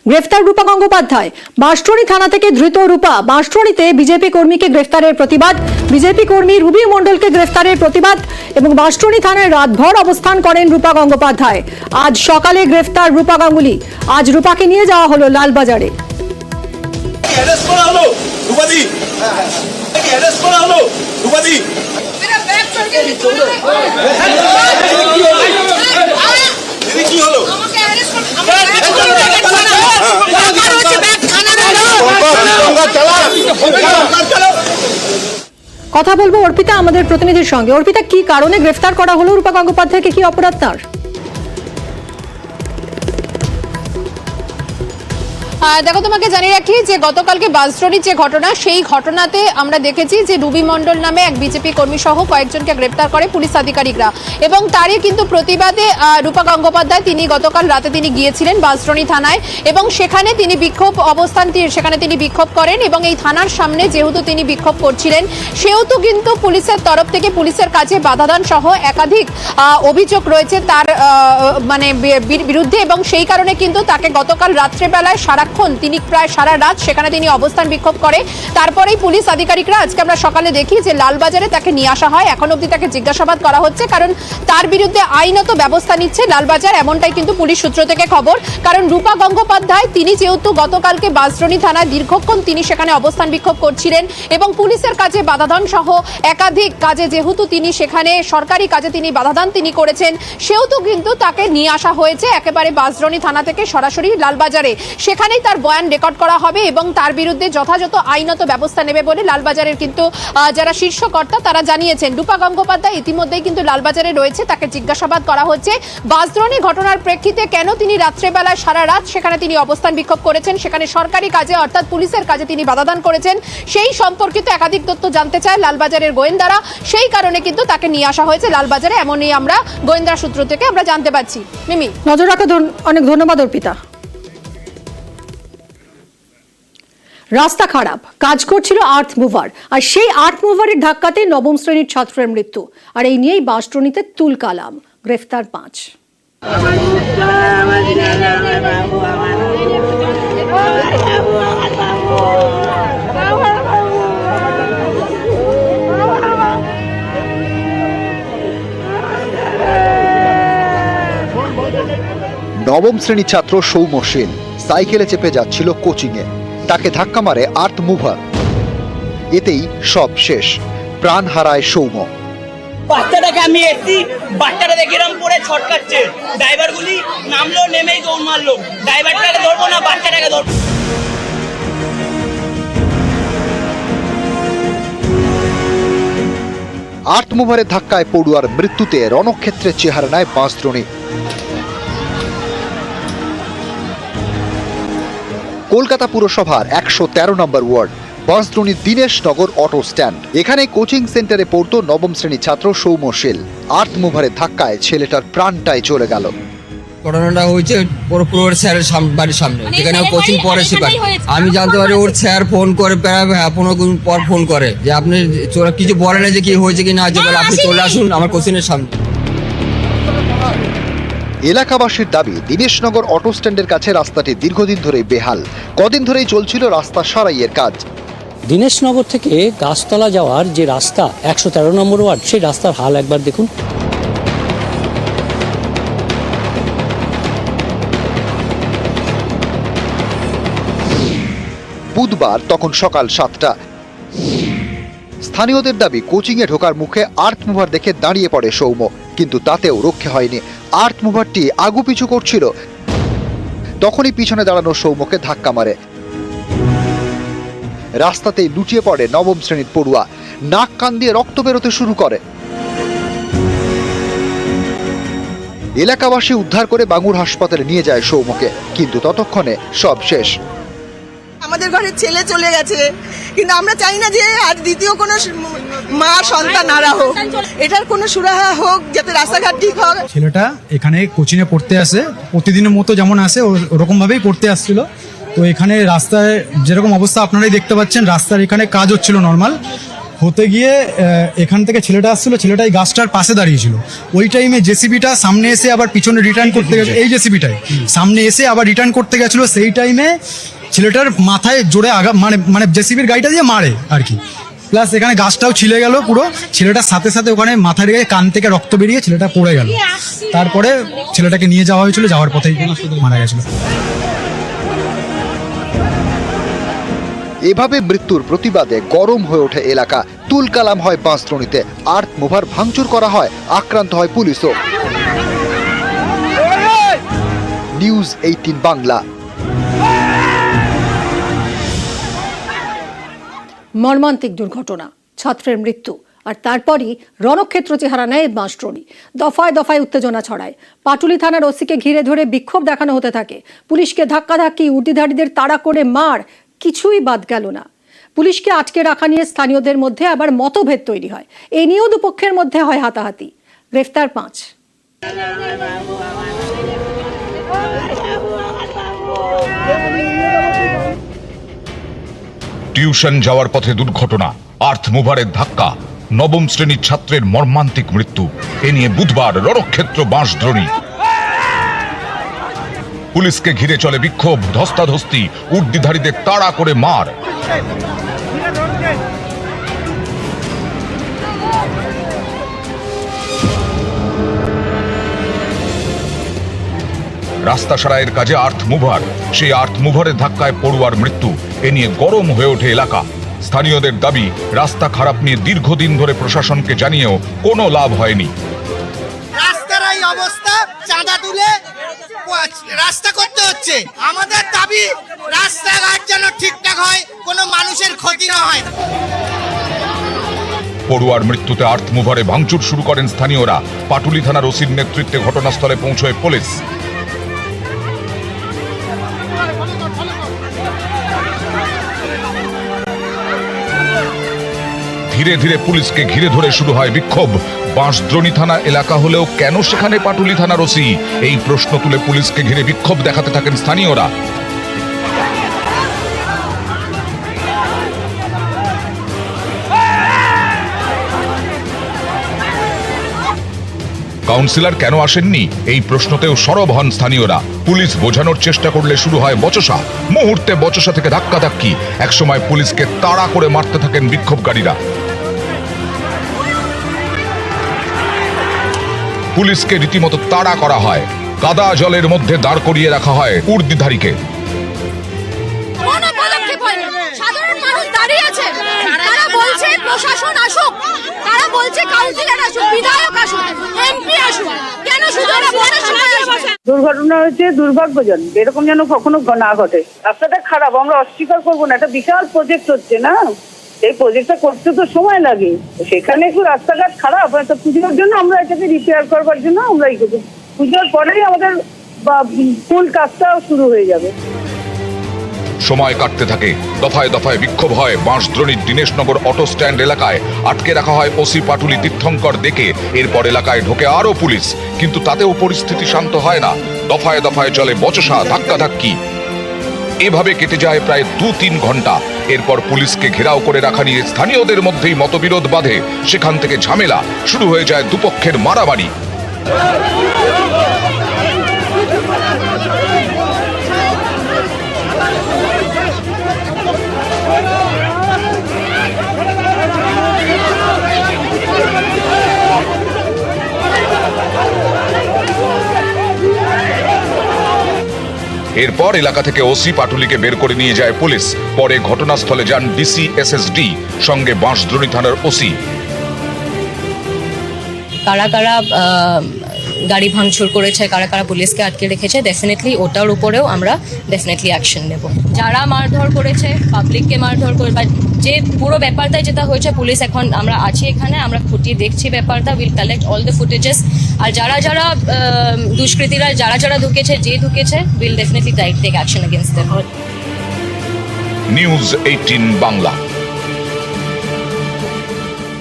গ্রেফতার রূপা গঙ্গোপাধ্যায়। বাঁশটুনি থানা থেকে ধৃত রূপা। বাঁশটুনিতে বিজেপি কর্মীকে গ্রেফতারের প্রতিবাদ, বিজেপি কর্মী রুবি মণ্ডলকে গ্রেফতারের প্রতিবাদ এবং বাঁশটুনি থানায় রাতভর অবস্থান করেন রূপা গঙ্গোপাধ্যায়। আজ সকালে গ্রেফতার রূপা গাঙ্গুলি। আজ রূপাকে নিয়ে যাওয়া হলো লালবাজারে। কথা বলবো অর্পিতা আমাদের প্রতিনিধির সঙ্গে। অর্পিতা, কি কারণে গ্রেফতার করা হলো রূপা গঙ্গোপাধ্যায়কে? কি অপরাধ তার? দেখো, তোমাকে জানিয়ে রাখি যে গতকালকে বাঁশটুনির যে ঘটনা, সেই ঘটনাতে আমরা দেখেছি যে রুবি মণ্ডল নামে এক বিজেপি কর্মী সহ কয়েকজনকে গ্রেপ্তার করে পুলিশ আধিকারিকরা এবং তারই কিন্তু প্রতিবাদে রূপা গঙ্গোপাধ্যায় তিনি গতকাল রাতে তিনি গিয়েছিলেন বাঁশটুনি থানায় এবং সেখানে তিনি বিক্ষোভ করেন এবং এই থানার সামনে যেহেতু তিনি বিক্ষোভ করছিলেন সেহেতু কিন্তু পুলিশের তরফ থেকে পুলিশের কাছে বাধাদান সহ একাধিক অভিযোগ রয়েছে তার বিরুদ্ধে এবং সেই কারণে কিন্তু তাকে গতকাল রাত্রেবেলায় তিনি প্রায় সারা রাত সেখানে তিনি অবস্থান বিক্ষোভ করে। তারপরেই পুলিশ আধিকারিকরা আজকে আমরা সকালে দেখি যে লালবাজারে তাকে নিয়ে আসা হয়। এখন অবধি তাকে জিজ্ঞাসাবাদ করা হচ্ছে, কারণ তার বিরুদ্ধে আইনত ব্যবস্থা নিচ্ছে লালবাজার, এমনটাই কিন্তু পুলিশ সূত্র থেকে খবর। কারণ রূপা গঙ্গোপাধ্যায় তিনি যেহেতু গতকালকে বাঁশটুনি থানায় দীর্ঘক্ষণ তিনি সেখানে অবস্থান বিক্ষোভ করছিলেন এবং পুলিশের কাছে বাধাদান সহ একাধিক কাজে যেহেতু তিনি সেখানে সরকারি কাজে তিনি বাধাদান তিনি করেছেন, সেহেতু কিন্তু তাকে নিয়ে আসা হয়েছে একেবারে বাঁশটুনি থানা থেকে সরাসরি লালবাজারে। সেখানেই তার বয়ান রেকর্ড করা হবে এবং তার বিরুদ্ধে যথাযথ আইনত ব্যবস্থা নেবে বলে লালবাজারের কিন্তু যারা শীর্ষ কর্তা তারা জানিয়েছেন। রূপা গঙ্গোপাধ্যায় ইতিমধ্যেই কিন্তু লালবাজারে রয়েছে, তাকে জিজ্ঞাসাবাদ করা হচ্ছে বাঁশটুনি ঘটনার প্রেক্ষিতে কেন তিনি রাত্রেবেলায় সারা রাত সেখানে তিনি অবস্থান বিক্ষোভ করেছেন, সেখানে সরকারি কাজে অর্থাৎ পুলিশের কাজে তিনি বাধাদান করেছেন, সেই সম্পর্কিত একাধিক তথ্য জানতে চায় লালবাজারের গোয়েন্দারা। সেই কারণে কিন্তু তাকে নিয়ে আসা হয়েছে লালবাজারে, এমনই আমরা গোয়েন্দা সূত্র থেকে আমরা জানতে পারছি। মিমি, নজর রাখো। অনেক ধন্যবাদ অর্পিতা। রাস্তা খারাপ, কাজ করছিল আর্থ মুভার, আর সেই আর্থ মুভারের ধাক্কাতে নবম শ্রেণীর ছাত্রের মৃত্যু। আর এই নিয়েই বাঁশটুনিতে তুলকালাম। গ্রেফতার 5। নবম শ্রেণীর ছাত্র সৌম্য সেন সাইকেলে চেপে যাচ্ছিল কোচিংয়ে, তাকে ধাক্কা মারে আর্থ মুভার। এতেই সব শেষ, প্রাণ হারায় সৌম্য। বাচ্চাটাকে আমি এসছি, বাচ্চাটা দেখে এরকম পড়ে ছটকাচ্ছে, ড্রাইভারগুলি নামলো, নেমেই দৌড় মারলো। ড্রাইভারটাকে ধরবো না, বাচ্চাটাকে ধরবো। আর্থ মুভারের ধাক্কায় পড়ুয়ার মৃত্যুতে রণক্ষেত্রের চেহারা নেয় বাঁশদ্রোণী। কলকাতা পুরসভার 113 নম্বর ward Bansdroni Dineshnagar auto stand. এখানে কোচিং সেন্টারে পড়তো নবম শ্রেণীর ছাত্র সৌম্য সেন। আর্থ মুভারের ধাক্কায় ছেলেটার প্রাণটাই চলে গেল। ঘটনাটা হয়েছে ওর স্যারের বাড়ির সামনে, যেখানে কোচিং পড়ে সেখানে। আমি জানতে পারি ওর স্যার ফোন করে প্রায় 15 দিন পর ফোন করে যে আপনি কিছু বলে না যে কি হয়েছে কি না হয়েছে, আপনি চলে আসুন আমার কোচিংয়ের সামনে। এলাকাবাসীর দাবি, দীনেশনগর অটো স্ট্যান্ডের কাছে রাস্তাটি দীর্ঘদিন ধরেই বেহাল। কদিন ধরেই চলছিল রাস্তা সারাইয়ের কাজ। দীনেশনগর থেকে গাছতলা যাওয়ার যে রাস্তা 113 নম্বর ওয়ার্ড, সেই রাস্তার হাল একবার দেখুন। বুধবার তখন সকাল 7টা। স্থানীয়দের দাবি, কোচিংয়ে ঢোকার মুখে আর্থ মুভার দেখে দাঁড়িয়ে পড়ে সৌম্য, কিন্তু তাতেও রক্ষে হয়নি। আর্থ মুভারটি আগুপিছু করছিল, তখনই পিছনে দাঁড়ানো সৌম্যকে ধাক্কা মারে। রাস্তাতেই লুটিয়ে পড়ে নবম শ্রেণীর পড়ুয়া, নাক কান দিয়ে রক্ত বেরোতে শুরু করে। এলাকাবাসী উদ্ধার করে বাঙ্গুর হাসপাতালে নিয়ে যায় সৌম্যকে, কিন্তু ততক্ষণে সব শেষ। আমাদের ঘরে ছেলে চলে গেছে, কিন্তু আমরা চাই না যে আর দ্বিতীয় কোনো মা সন্তান না হোক, এটার কোনো সুরাহা হোক, যাতে রাস্তাঘাট ঠিক হয়। ছেলেটা এখানে কোচিংয়ে পড়তে আসে, প্রতিদিনের মতো যেমন আসে ওরকম ভাবেই পড়তে আসছিল। তো এখানে রাস্তায় যেরকম অবস্থা আপনারাই দেখতে পাচ্ছেন, রাস্তার এখানে কাজ হচ্ছিল নর্মাল। হতে গিয়ে এখান থেকে ছেলেটা আসছিল, ছেলেটা এই গাছটার পাশে দাঁড়িয়েছিল। ওই টাইমে জেসিবিটা সামনে এসে আবার পিছনে রিটার্ন করতে গেছে, এই জেসিবিটাই সামনে এসে আবার রিটার্ন করতে গেছিলো। সেই টাইমে ছেলেটার মাথায় জোরে আঘাত, মানে জেসিবির গাড়িটা দিয়ে মারে আর কি। প্লাস এখানে গাছটাও ছিলে গেল পুরো, ছেলেটার সাথে সাথে ওখানে মাথা রেখে কান থেকে রক্ত বেরিয়ে ছেলেটা পড়ে গেল। তারপরে ছেলেটাকে নিয়ে যাওয়া হয়েছিল, যাওয়ার পথেই মারা গেছিল। এভাবে মৃত্যুর প্রতিবাদে গরম হয়ে ওঠে এলাকা, তুলকালাম হয় বাঁশদ্রোণীতে, আর্থ মুভার ভাঙচুর করা হয়, আক্রান্ত হয় পুলিশও। নিউজ 18 বাংলা। মর্মান্তিক দুর্ঘটনা, ছাত্রের মৃত্যু, আর তারপরই রণক্ষেত্র চেহারা নেয় বাঁশদ্রোণী। দফায় দফায় উত্তেজনা ছড়ায়। পাটুলি থানার ওসিকে ঘিরে ধরে বিক্ষোভ দেখানো হতে থাকে। পুলিশকে ধাক্কাধাক্কি, উর্দিধারীদের তাড়া করে মার, কিছুই বাদ গেল না। পুলিশকে আটকে রাখা নিয়ে স্থানীয়দের মধ্যে আবার মতভেদ তৈরি হয়। এই নিয়েও দুপক্ষের মধ্যে হয় হাতাহাতি। গ্রেফতার 5। টিউশন যাওয়ার পথে দুর্ঘটনা, আর্থ মুভারের ধাক্কা, নবম শ্রেণীর ছাত্রের মর্মান্তিক মৃত্যু। এ নিয়ে বুধবার রণক্ষেত্র বাঁশদ্রোণী। পুলিশকে ঘিরে চলে বিক্ষোভ, ধস্তাধস্তি, উর্দিধারীদের তাড়া করে মার। রাস্তা সারাইয়ের কাজে আর্থ মুভার, সেই আর্থ মুভারের ধাক্কায় পড়ুয়ার মৃত্যু। এ নিয়ে গরম হয়ে ওঠে এলাকা। স্থানীয়দের দাবি, রাস্তা খারাপ নিয়ে দীর্ঘদিন ধরে প্রশাসনকে জানিয়েও কোনো লাভ হয়নি। রাস্তার এই অবস্থা, চাঁদা তুলে রাস্তা করতে হচ্ছে। আমাদের দাবি রাস্তাঘাট যেন ঠিকঠাক হয়, কোনো মানুষের ক্ষতি না হয়। পড়ুয়ার মৃত্যুতে আর্থ মুভারে ভাঙচুর শুরু করেন স্থানীয়রা। পাটুলি থানার ওসির নেতৃত্বে ঘটনাস্থলে পৌঁছয় পুলিশ। ধীরে ধীরে পুলিশকে ঘিরে ধরে শুরু হয় বিক্ষোভ। বাঁশদ্রোণী থানা এলাকা হলেও কেন সেখানে পাটুলি থানার ওসি? এই প্রশ্ন তুলে পুলিশকে ঘিরে বিক্ষোভ দেখাতে থাকেন স্থানীয়রা। কাউন্সিলর কেন আসেননি, এই প্রশ্নতেও সরব হন স্থানীয়রা। পুলিশ বোঝানোর চেষ্টা করলে শুরু হয় বচসা। মুহূর্তে বচসা থেকে ধাক্কাধাক্কি। একসময় পুলিশকে তাড়া করে মারতে থাকেন বিক্ষোভকারীরা। পুলিশকে রীতিমতো তাড়া করা হয়। কাদা জলের মধ্যে দাঁড় করিয়ে রাখা হয় উর্দিধারীকে। কোনো পদক্ষেপ হয়নি। সাধারণ মানুষ দাঁড়িয়ে আছে, তারা বলছে প্রশাসন আসুক, তারা বলছে কাউন্সিলর আসুক, বিধায়ক আসুক, এমপি আসুক, কেন শুধু দুর্ঘটনা হয়েছে, দুর্ভাগ্যজনক। এরকম যেন কখনো না ঘটে। রাস্তাটা খারাপ, আমরা অস্বীকার করবো না। একটা বিশাল প্রজেক্ট হচ্ছে না, এই প্রজেক্টটা করতে তো সময় লাগে। সেখানে একটু রাস্তাঘাট খারাপ, তো পুজোর জন্য আমরা এটাকে রিপেয়ার করবার জন্য আমরা এই করবো। পুজোর পরেই আমাদের ফুল কাজটাও শুরু হয়ে যাবে। সময় কাটতে থাকে, দফায় দফায় বিক্ষোভ হয়। বাঁশদ্রোণীর দীনেশনগর অটো স্ট্যান্ড এলাকায় আটকে রাখা হয় ওসি পাটুলি তীর্থঙ্কর দেখে। এরপর এলাকায় ঢোকে আরো পুলিশ, কিন্তু তাতেও পরিস্থিতি শান্ত হয় না। দফায় দফায় চলে বচসা, ধাক্কাধাক্কি। এভাবে কেটে যায় প্রায় 2-3 ঘন্টা। এরপর পুলিশকে ঘেরাও করে রাখা নিয়ে স্থানীয়দের মধ্যেই মতবিরোধ বাধে। সেখান থেকে ঝামেলা শুরু হয়ে যায়, দুপক্ষের মারামারি। এরপর এলাকা থেকে ওসি পাটুলিকে বের করে নিয়ে যায় পুলিশ। পরে ঘটনাস্থলে যান ডিসি এসএসডি, সঙ্গে বাঁশদ্রোণী থানার ওসি। কারা কারা গাড়ি ভাঙচুর করেছে, কারা কারা পুলিশকে আটকে রেখেছে, ডেফিনেটলি ওটার উপরেও আমরা ডেফিনেটলি অ্যাকশন নেব। যারা মারধর করেছে, পাবলিককে মারধর করে, বা যে পুরো ব্যাপারটাই যেটা হয়েছে, পুলিশ এখন আমরা আছি এখানে, আমরা খুঁটিয়ে দেখছি ব্যাপারটা। Will collect all the footages. আর যারা যারা দুষ্কৃতীরা যারা যারা ঢুকেছে, যে ঢুকেছে, will definitely take action against them. News 18 Bangla.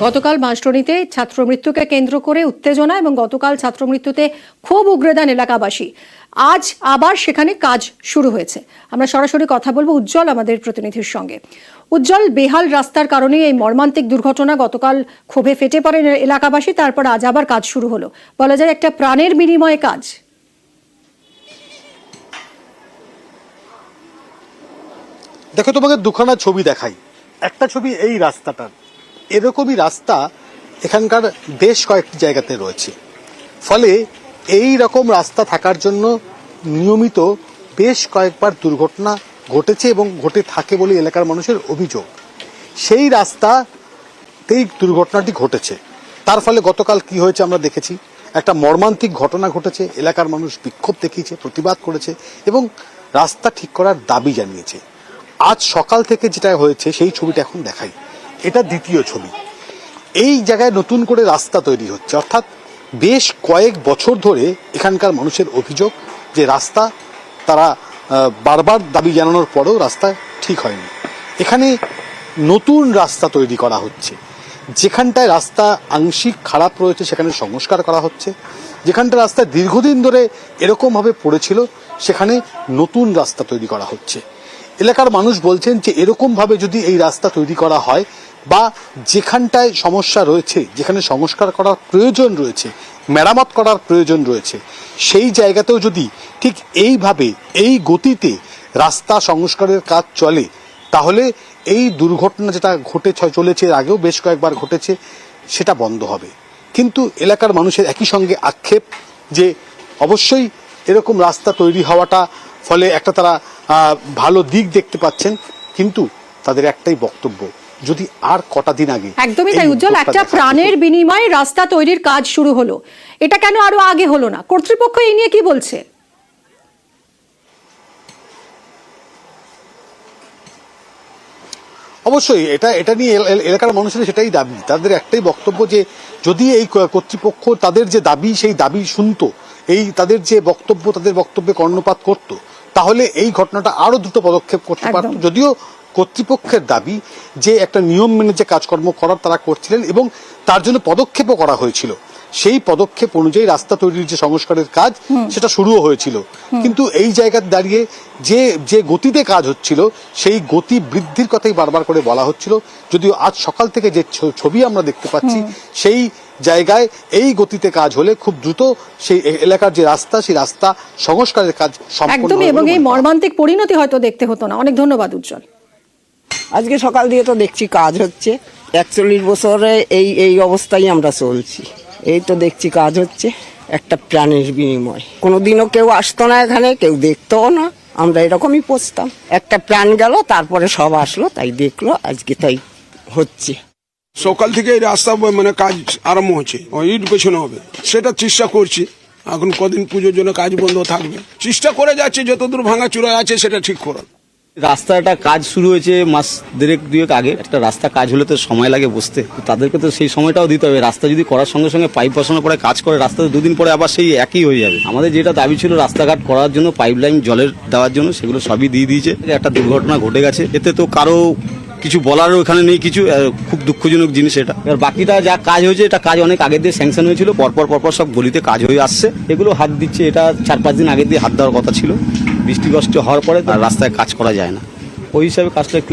গতকাল বাঁশডোনিতে ছাত্র মৃত্যুকে কেন্দ্র করে উত্তেজনা এবং গতকাল ছাত্র মৃত্যুতে ক্ষোভ উগরে দেন এলাকাবাসী। আজ আবার সেখানে কাজ শুরু হয়েছে। আমরা সরাসরি কথা বলবো উজ্জ্বল আমাদের প্রতিনিধির সঙ্গে। উজ্জ্বল, বেহাল রাস্তার কারণে এই মর্মান্তিক দুর্ঘটনা, গতকাল ক্ষোভে ফেটে পড়েন এলাকাবাসী, তারপর আজ আবার কাজ শুরু হলো। বলা যায় একটা প্রাণের বিনিময়ে কাজ। দেখো, তোমাকে দুখানা ছবি দেখাই। একটা ছবি এই রাস্তাটার, এরকমই রাস্তা এখানকার বেশ কয়েকটি জায়গাতে রয়েছে। ফলে এই রকম রাস্তা থাকার জন্য নিয়মিত বেশ কয়েকবার দুর্ঘটনা ঘটেছে এবং ঘটে থাকে বলে এলাকার মানুষের অভিযোগ। সেই রাস্তাতেই দুর্ঘটনাটি ঘটেছে। তার ফলে গতকাল কি হয়েছে আমরা দেখেছি, একটা মর্মান্তিক ঘটনা ঘটেছে। এলাকার মানুষ বিক্ষোভ দেখিয়েছে, প্রতিবাদ করেছে এবং রাস্তা ঠিক করার দাবি জানিয়েছে। আজ সকাল থেকে যেটা হয়েছে সেই ছবিটা এখন দেখাই। এটা দ্বিতীয় ছবি। এই জায়গায় নতুন করে রাস্তা তৈরি হচ্ছে, অর্থাৎ বেশ কয়েক বছর ধরে এখানকার মানুষের অভিযোগ যে রাস্তা তারা বারবার দাবি জানানোর পরেও রাস্তা ঠিক হয়নি। এখানে নতুন রাস্তা তৈরি করা হচ্ছে। যেখানটায় রাস্তা আংশিক খারাপ রয়েছে সেখানে সংস্কার করা হচ্ছে। যেখানটা রাস্তা দীর্ঘদিন ধরে এরকমভাবে পড়েছিল সেখানে নতুন রাস্তা তৈরি করা হচ্ছে। এলাকার মানুষ বলছেন যে এরকমভাবে যদি এই রাস্তা তৈরি করা হয় বা যেখানটায় সমস্যা রয়েছে, যেখানে সংস্কার করার প্রয়োজন রয়েছে, মেরামত করার প্রয়োজন রয়েছে, সেই জায়গাতেও যদি ঠিক এইভাবে এই গতিতে রাস্তা সংস্কারের কাজ চলে তাহলে এই দুর্ঘটনা যেটা ঘটে চলেছে, এর আগেও বেশ কয়েকবার ঘটেছে, সেটা বন্ধ হবে। কিন্তু এলাকার মানুষের একই সঙ্গে আক্ষেপ যে অবশ্যই এরকম রাস্তা তৈরি হওয়াটা ফলে একটা তারা ভালো দিক দেখতে পাচ্ছেন, কিন্তু তাদের একটাই বক্তব্য, যদি আর কটা দিন আগে। একদমই তাই উজ্জ্বল, একটা প্রাণের বিনিময়ে রাস্তা তৈরির কাজ শুরু হলো, এটা কেন আরো আগে হলো না? কর্তৃপক্ষ এই নিয়ে কি বলছে? অবশ্যই এটা নিয়ে এলাকার মানুষের সেটাই দাবি। তাদের একটাই বক্তব্য যে যদি এই কর্তৃপক্ষ তাদের যে দাবি সেই দাবি শুনতো, এই তাদের যে বক্তব্য তাদের বক্তব্যে কর্ণপাত করত, তাহলে এই ঘটনাটা আরো দ্রুত পদক্ষেপ করতে পারত। যদিও কর্তৃপক্ষের দাবি যে একটা নিয়ম মেনে যে কাজকর্ম করার তারা করছিলেন এবং তার জন্য পদক্ষেপও করা হয়েছিল। সেই পদক্ষেপ অনুযায়ী রাস্তা তৈরির যে সংস্কারের কাজ সেটা শুরুও হয়েছিল। কিন্তু এই জায়গায় দাঁড়িয়ে যে গতিতে কাজ হচ্ছিল সেই গতি বৃদ্ধির কথাই বারবার করে বলা হচ্ছিল। যদিও আজ সকাল থেকে যে ছবি আমরা দেখতে পাচ্ছি সেই জায়গায় এই গতিতে কাজ হলে খুব দ্রুত সেই এলাকার যে রাস্তা সেই রাস্তা সংস্কারের কাজ সম্পূর্ণ একদমই, এবং এই মর্মান্তিক পরিণতি হয়তো দেখতে হতো না। অনেক ধন্যবাদ উজ্জ্বল। আজকে সকাল দিয়ে তো দেখছি কাজ হচ্ছে। 41 বছরে এই অবস্থায় আমরা চলছি। এই তো দেখছি কাজ হচ্ছে, একটা প্রাণের বিনিময়। কোনোদিনও কেউ আসতো না এখানে, কেউ দেখতোও না। আমরা এরকমই পৌঁছতাম, একটা প্রাণ গেল, তারপরে সব আসলো, তাই দেখলো, আজকে তাই হচ্ছে। সকাল থেকে এই রাস্তা মানে কাজ আরম্ভ হচ্ছে, ইট পেছনে হবে, সেটা চেষ্টা করছি। এখন কদিন পুজোর জন্য কাজ বন্ধ থাকবে, চেষ্টা করে যাচ্ছে যতদূর ভাঙাচুরা আছে সেটা ঠিক করার। রাস্তাটা কাজ শুরু হয়েছে মাস দুয়েক আগে। একটা রাস্তা কাজ হলে তো সময় লাগে বুঝতে, তাদেরকে তো সেই সময়টাও দিতে হবে। রাস্তা যদি করার সঙ্গে সঙ্গে পাইপ বসানোর পরে কাজ করে, রাস্তা 2 দিন পরে আবার সেই একই হয়ে যাবে। আমাদের যেটা দাবি ছিল রাস্তাঘাট করার জন্য, পাইপলাইন জলের দেওয়ার জন্য, সেগুলো সবই দিয়ে দিয়েছে। একটা দুর্ঘটনা ঘটে গেছে, এতে তো কারো কিছু বলারও এখানে নেই কিছু। খুব দুঃখজনক জিনিস এটা। আর বাকিটা যা কাজ হয়েছে, এটা কাজ অনেক আগের দিয়ে স্যাংশন হয়েছিল, পরপর সব গলিতে কাজ হয়ে আসছে। এগুলো হাত দিচ্ছে, এটা 4-5 দিন আগের দিয়ে হাত দেওয়ার কথা ছিল। বৃষ্টি হওয়ার পরে রাস্তায় কাজ করা যায় না, ওই হিসাবে কাজটা একটু